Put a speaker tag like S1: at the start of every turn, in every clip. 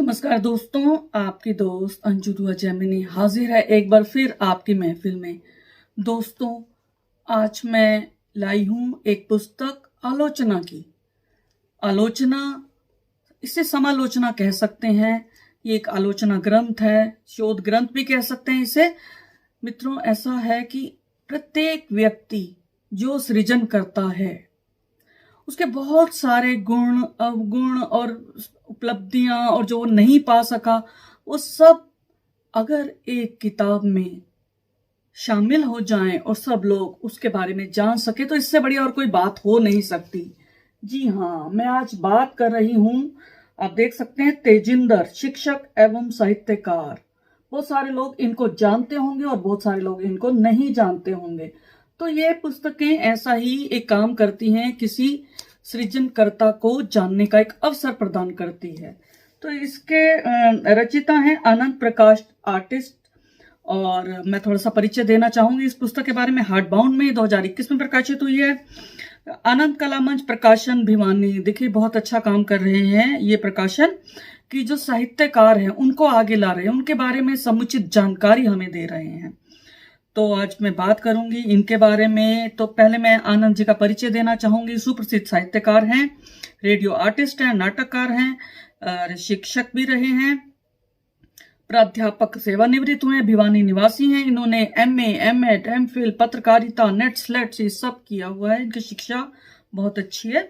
S1: नमस्कार दोस्तों, आपकी दोस्त अंजू दुआ जैमिनी हाजिर है एक बार फिर आपकी महफिल में। दोस्तों, आज मैं लाई हूँ एक पुस्तक आलोचना की। आलोचना, इसे समालोचना कह सकते हैं। ये एक आलोचना ग्रंथ है, शोध ग्रंथ भी कह सकते हैं इसे। मित्रों, ऐसा है कि प्रत्येक व्यक्ति जो सृजन करता है उसके बहुत सारे गुण, अवगुण और उपलब्धियां और जो वो नहीं पा सका, वो सब अगर एक किताब में शामिल हो जाएं और सब लोग उसके बारे में जान सके, तो इससे बड़ी और कोई बात हो नहीं सकती। जी हाँ, मैं आज बात कर रही हूं, आप देख सकते हैं, तेजिंदर, शिक्षक एवं साहित्यकार। बहुत सारे लोग इनको जानते होंगे और बहुत सारे लोग इनको नहीं जानते होंगे। तो ये पुस्तकें ऐसा ही एक काम करती हैं, किसी सृजनकर्ता को जानने का एक अवसर प्रदान करती है। तो इसके रचिता हैं आनंद प्रकाश, आर्टिस्ट। और मैं थोड़ा सा परिचय देना चाहूंगी इस पुस्तक के बारे में। हार्ड बाउंड में 2021 में प्रकाशित हुई है। आनंद कला मंच प्रकाशन भिवानी, देखिए बहुत अच्छा काम कर रहे हैं ये प्रकाशन, कि जो साहित्यकार हैं उनको आगे ला रहे हैं, उनके बारे में समुचित जानकारी हमें दे रहे हैं। तो आज मैं बात करूंगी इनके बारे में। तो पहले मैं आनंद जी का परिचय देना चाहूंगी। सुप्रसिद्ध साहित्यकार हैं, रेडियो आर्टिस्ट हैं, नाटककार हैं, शिक्षक भी रहे हैं, प्राध्यापक सेवानिवृत्त हुए, भिवानी निवासी हैं। इन्होंने MA, M.Ed, M.Phil, पत्रकारिता, नेट स्लेट ये सब किया हुआ है। इनकी शिक्षा बहुत अच्छी है।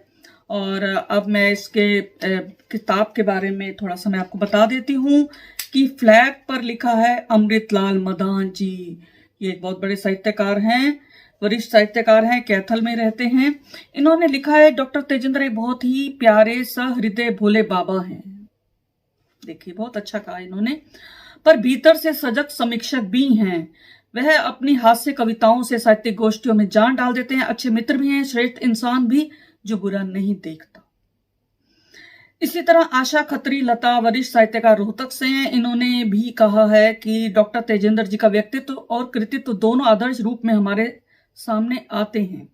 S1: और अब मैं इसके किताब के बारे में थोड़ा सा मैं आपको बता देती हूँ कि फ्लैग पर लिखा है अमृतलाल मदान जी। ये एक बहुत बड़े साहित्यकार हैं, वरिष्ठ साहित्यकार हैं, कैथल में रहते हैं। इन्होंने लिखा है, डॉक्टर तेजिंदर एक बहुत ही प्यारे सहृदय भोले बाबा हैं। देखिए बहुत अच्छा कहा इन्होंने। पर भीतर से सजग समीक्षक भी हैं। वह अपनी हास्य कविताओं से साहित्यिक गोष्ठियों में जान डाल देते हैं। अच्छे मित्र भी हैं, श्रेष्ठ इंसान भी जो बुरा नहीं देखता। इसी तरह आशा खत्री लता वरिष्ठ साहित्यकार रोहतक से हैं। इन्होंने भी कहा है कि डॉक्टर तेजिंदर जी का व्यक्तित्व और कृतित्व दोनों आदर्श रूप में हमारे सामने आते हैं।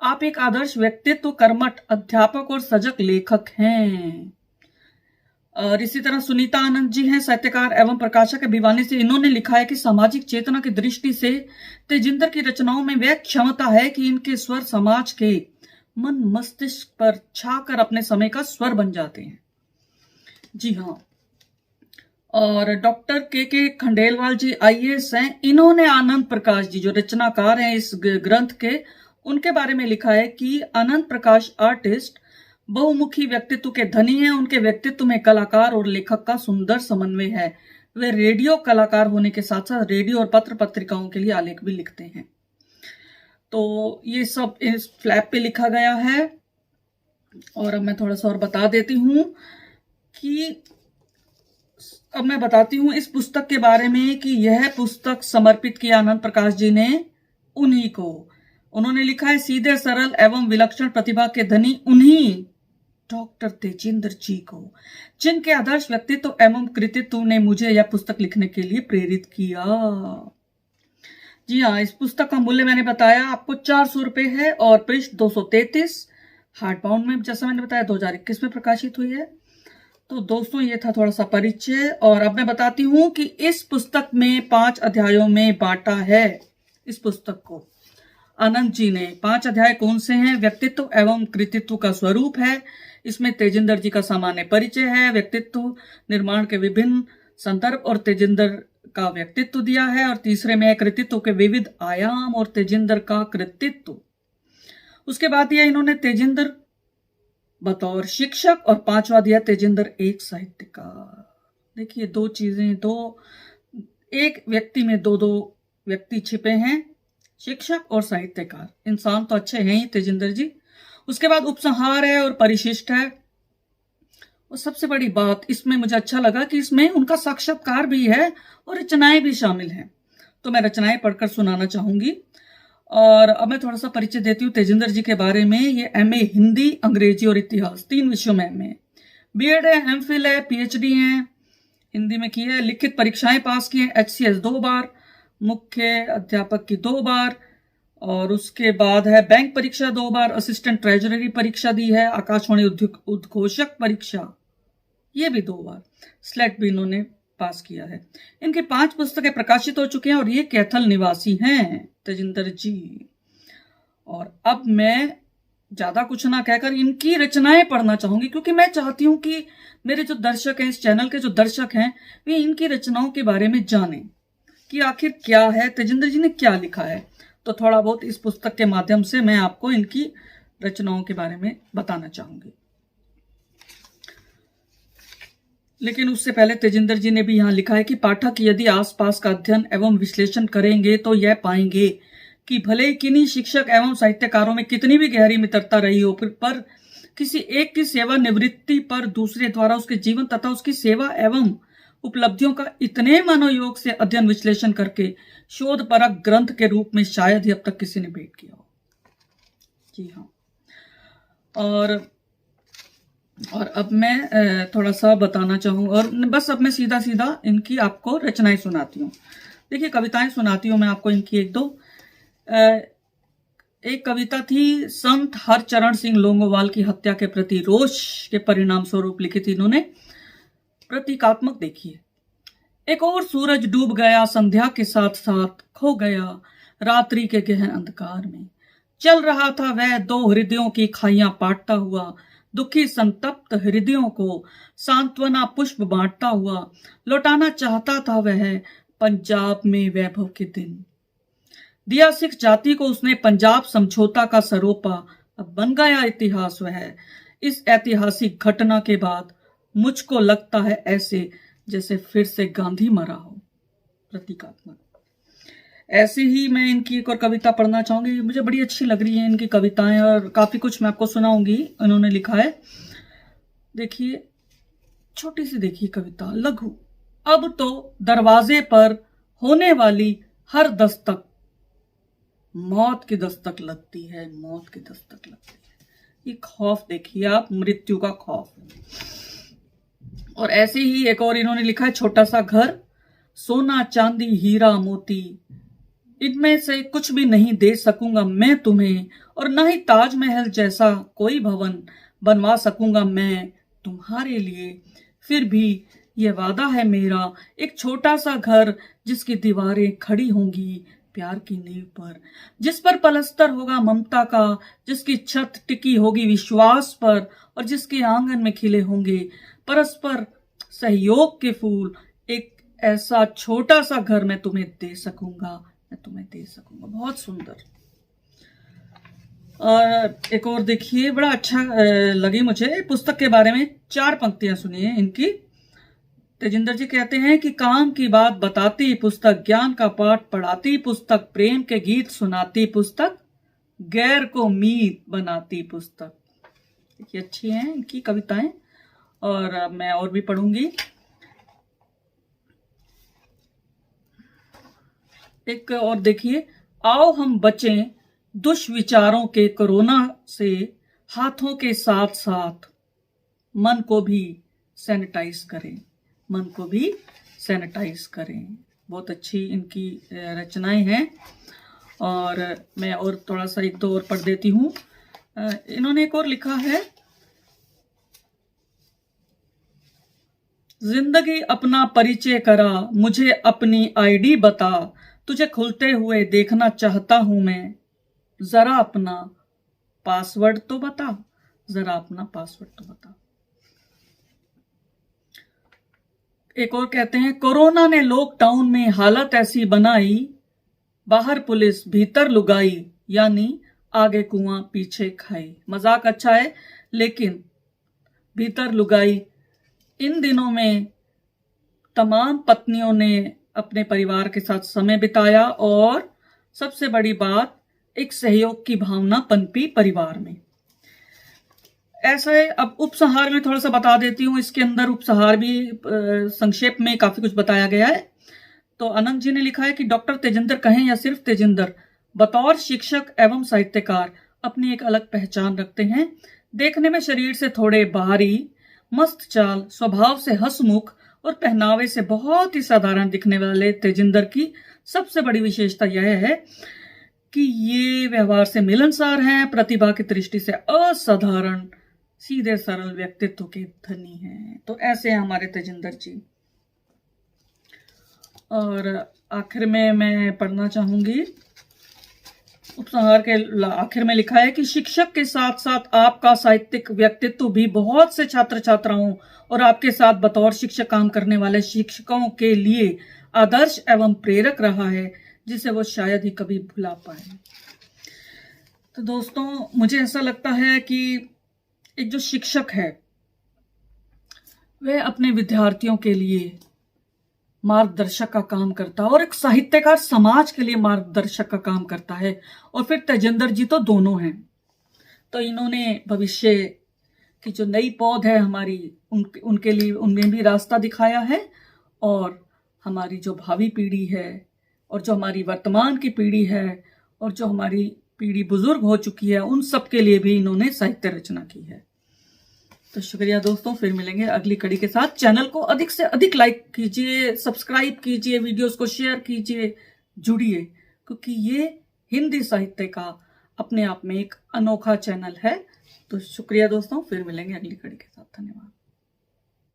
S1: आप एक आदर्श व्यक्तित्व, कर्मठ अध्यापक और सजग लेखक हैं। और इसी तरह सुनीता आनंद जी हैं, साहित्यकार एवं प्रकाशक है, भिवानी से। इन्होंने लिखा है कि सामाजिक चेतना की दृष्टि से तेजिंदर की रचनाओं में वह क्षमता है कि इनके स्वर समाज के मन मस्तिष्क पर छाकर अपने समय का स्वर बन जाते हैं। जी हाँ। और डॉक्टर के खंडेलवाल जी IAS हैं। इन्होंने आनंद प्रकाश जी, जो रचनाकार हैं इस ग्रंथ के, उनके बारे में लिखा है कि आनंद प्रकाश आर्टिस्ट बहुमुखी व्यक्तित्व के धनी हैं। उनके व्यक्तित्व में कलाकार और लेखक का सुंदर समन्वय है। वे रेडियो कलाकार होने के साथ साथ रेडियो और पत्र पत्रिकाओं के लिए आलेख भी लिखते हैं। तो ये सब इस फ्लैप पे लिखा गया है। और अब मैं थोड़ा सा और बता देती हूँ कि अब मैं बताती हूँ इस पुस्तक के बारे में कि यह पुस्तक समर्पित की आनंद प्रकाश जी ने उन्हीं को। उन्होंने लिखा है, सीधे सरल एवं विलक्षण प्रतिभा के धनी उन्हीं डॉक्टर तेजिंदर जी को, जिनके आदर्श व्यक्तित्व एवं कृतित्व ने मुझे यह पुस्तक लिखने के लिए प्रेरित किया। जी हाँ, इस पुस्तक का मूल्य मैंने बताया आपको 400 रुपए है और पृष्ठ 233। हार्ड बाउंड में जैसा मैंने बताया 2021 में प्रकाशित हुई है। तो दोस्तों, ये था थोड़ा सा परिचय। और अब मैं बताती हूँ कि इस पुस्तक में 5 अध्यायों में बांटा है। इस पुस्तक को आनंद जी ने 5 अध्याय कौन से हैं? व्यक्तित्व एवं कृतित्व का स्वरूप है। इसमें तेजिंदर जी का सामान्य परिचय है, व्यक्तित्व निर्माण के विभिन्न संदर्भ और तेजिंदर का व्यक्तित्व दिया है। और तीसरे में कृतित्व के विविध आयाम और तेजिंदर का कृतित्व। उसके बाद दिया इन्होंने तेजिंदर बतौर शिक्षक, और 5वां दिया तेजिंदर एक साहित्यकार। देखिए, 2 चीजें, एक व्यक्ति में 2 व्यक्ति छिपे हैं, शिक्षक और साहित्यकार। इंसान तो अच्छे हैं ही तेजिंदर जी। उसके बाद उपसंहार है और परिशिष्ट है। और सबसे बड़ी बात इसमें मुझे अच्छा लगा कि इसमें उनका साक्षात्कार भी है और रचनाएं भी शामिल हैं। तो मैं रचनाएं पढ़कर सुनाना चाहूंगी। और अब मैं थोड़ा सा परिचय देती हूँ तेजिंदर जी के बारे में। ये MA हिंदी, अंग्रेजी और इतिहास 3 विषयों में MA, B.Ed है, M.Phil है, PhD है, हिंदी में की है। लिखित परीक्षाएं पास की है, HCS 2 बार, मुख्य अध्यापक की 2 बार, और उसके बाद है बैंक परीक्षा 2 बार, असिस्टेंट ट्रेजरी परीक्षा दी है, आकाशवाणी उद्घोषक परीक्षा ये भी 2 बार स्लेट भी इन्होंने पास किया है। इनकी 5 पुस्तकें प्रकाशित हो चुकी हैं और ये कैथल निवासी हैं तेजिंदर जी। और अब मैं ज्यादा कुछ ना कहकर इनकी रचनाएं पढ़ना चाहूंगी, क्योंकि मैं चाहती हूं कि मेरे जो दर्शक हैं, इस चैनल के जो दर्शक हैं, वे इनकी रचनाओं के बारे में जानें कि आखिर क्या है, तेजिंदर जी ने क्या लिखा है। तो थोड़ा बहुत इस पुस्तक के माध्यम से मैं आपको इनकी रचनाओं के बारे में बताना चाहूंगी। लेकिन उससे पहले तेजिंदर जी ने भी यहाँ लिखा है कि पाठक यदि आसपास का अध्ययन एवं विश्लेषण करेंगे तो यह पाएंगे कि भले ही किन्हीं शिक्षक एवं साहित्यकारों में कितनी भी गहरी मित्रता रही हो, पर किसी एक की सेवा निवृत्ति पर दूसरे द्वारा उसके जीवन तथा उसकी सेवा एवं उपलब्धियों का इतने मनोयोग से अध्ययन विश्लेषण करके शोध परक ग्रंथ के रूप में शायद ही अब तक किसी ने भेंट किया हो। जी हाँ। और अब मैं थोड़ा सा बताना चाहूँ, और बस अब मैं सीधा सीधा इनकी आपको रचनाएं सुनाती हूँ। देखिए, कविताएं सुनाती हूँ मैं आपको इनकी एक दो। एक कविता थी संत हरचरण सिंह लोंगोवाल की हत्या के प्रति रोष के परिणाम स्वरूप लिखी थी इन्होंने। प्रतीकात्मक देखिए। एक और सूरज डूब गया, संध्या के साथ साथ खो गया रात्रि के गहन अंधकार में। चल रहा था वह 2 हृदयों की खाइयां पाटता हुआ, दुखी संतप्त हृदयों को सांत्वना पुष्प बांटता हुआ। लौटाना चाहता था वह पंजाब में वैभव के दिन। दिया सिख जाति को उसने पंजाब समझौता का सरोपा, अब बन गया इतिहास वह। इस ऐतिहासिक घटना के बाद मुझको लगता है ऐसे जैसे फिर से गांधी मरा हो। प्रतीकात्मक। ऐसे ही मैं इनकी एक और कविता पढ़ना चाहूंगी, मुझे बड़ी अच्छी लग रही है इनकी कविताएं और काफी कुछ मैं आपको सुनाऊंगी। इन्होंने लिखा है, देखिए, छोटी सी देखिए कविता, लघु। अब तो दरवाजे पर होने वाली हर दस्तक मौत की दस्तक लगती है, मौत की दस्तक लगती है। ये खौफ देखिए आप, मृत्यु का खौफ। और ऐसे ही एक और इन्होंने लिखा है, छोटा सा घर, सोना चांदी हीरा मोती, इनमें से कुछ भी नहीं दे सकूंगा मैं तुम्हें, और ना ही ताजमहल जैसा कोई भवन बनवा सकूंगा मैं तुम्हारे लिए। फिर भी यह वादा है मेरा, एक छोटा सा घर जिसकी दीवारें खड़ी होंगी प्यार की नींव पर, जिस पर पलस्तर होगा ममता का, जिसकी छत टिकी होगी विश्वास पर, और जिसके आंगन में खिले होंगे परस्पर सहयोग के फूल। एक ऐसा छोटा सा घर मैं तुम्हें दे सकूंगा, मैं तुम्हें दे सकूंगा। बहुत सुंदर। और एक और देखिए, बड़ा अच्छा लगी मुझे पुस्तक के बारे में। 4 पंक्तियां सुनिए इनकी। तेजिंदर जी कहते हैं कि काम की बात बताती पुस्तक, ज्ञान का पाठ पढ़ाती पुस्तक, प्रेम के गीत सुनाती पुस्तक, गैर को मीत बनाती पुस्तक। देखिए, अच्छी हैं इनकी कविताएं। और मैं और भी पढ़ूंगी। एक और देखिए, आओ हम बचें दुष्विचारों के कोरोना से, हाथों के साथ साथ मन को भी सैनिटाइज करें, मन को भी सैनिटाइज करें। बहुत अच्छी इनकी रचनाएं हैं। और मैं और थोड़ा सा 1-2 और पढ़ देती हूँ। इन्होंने एक और लिखा है, जिंदगी अपना परिचय करा, मुझे अपनी आईडी बता, तुझे खुलते हुए देखना चाहता हूं मैं, जरा अपना पासवर्ड तो बता, जरा अपना पासवर्ड तो बता। एक और कहते हैं, कोरोना ने लॉकडाउन में हालत ऐसी बनाई, बाहर पुलिस भीतर लुगाई, यानी आगे कुआं पीछे खाई। मजाक अच्छा है, लेकिन भीतर लुगाई, इन दिनों में तमाम पत्नियों ने अपने परिवार के साथ समय बिताया, और सबसे बड़ी बात, एक सहयोग की भावना पनपी परिवार में। ऐसा है। अब उपसंहार में थोड़ा सा बता देती हूँ। इसके अंदर उपसंहार भी संक्षेप में काफी कुछ बताया गया है। तो अनंत जी ने लिखा है कि डॉक्टर तेजिंदर कहें या सिर्फ तेजिंदर, बतौर शिक्षक एवं साहित्यकार अपनी एक अलग पहचान रखते हैं। देखने में शरीर से थोड़े बाहरी, मस्त चाल, स्वभाव से हंसमुख और पहनावे से बहुत ही साधारण दिखने वाले तेजिंदर की सबसे बड़ी विशेषता यह है कि ये व्यवहार से मिलनसार हैं, प्रतिभा की दृष्टि से असाधारण, सीधे सरल व्यक्तित्व के धनी हैं। तो ऐसे हैं हमारे तेजिंदर जी। और आखिर में मैं पढ़ना चाहूंगी, उपसंहार के आखिर में लिखा है कि शिक्षक के साथ साथ आपका साहित्यिक व्यक्तित्व भी बहुत से छात्र छात्राओं और आपके साथ बतौर शिक्षक काम करने वाले शिक्षकों के लिए आदर्श एवं प्रेरक रहा है, जिसे वो शायद ही कभी भुला पाए। तो दोस्तों, मुझे ऐसा लगता है कि एक जो शिक्षक है वह अपने विद्यार्थियों के लिए मार्गदर्शक का काम करता है और एक साहित्यकार समाज के लिए मार्गदर्शक का काम करता है। और फिर तेजिंदर जी तो दोनों हैं। तो इन्होंने भविष्य की जो नई पौध है हमारी, उनके लिए उनमें भी रास्ता दिखाया है। और हमारी जो भावी पीढ़ी है और जो हमारी वर्तमान की पीढ़ी है और जो हमारी पीढ़ी बुजुर्ग हो चुकी है, उन सब के लिए भी इन्होंने साहित्य रचना की है। तो शुक्रिया दोस्तों, फिर मिलेंगे अगली कड़ी के साथ। चैनल को अधिक से अधिक लाइक कीजिए, सब्सक्राइब कीजिए, वीडियोस को शेयर कीजिए, जुड़िए, क्योंकि ये हिंदी साहित्य का अपने आप में एक अनोखा चैनल है। तो शुक्रिया दोस्तों, फिर मिलेंगे अगली कड़ी के साथ। धन्यवाद।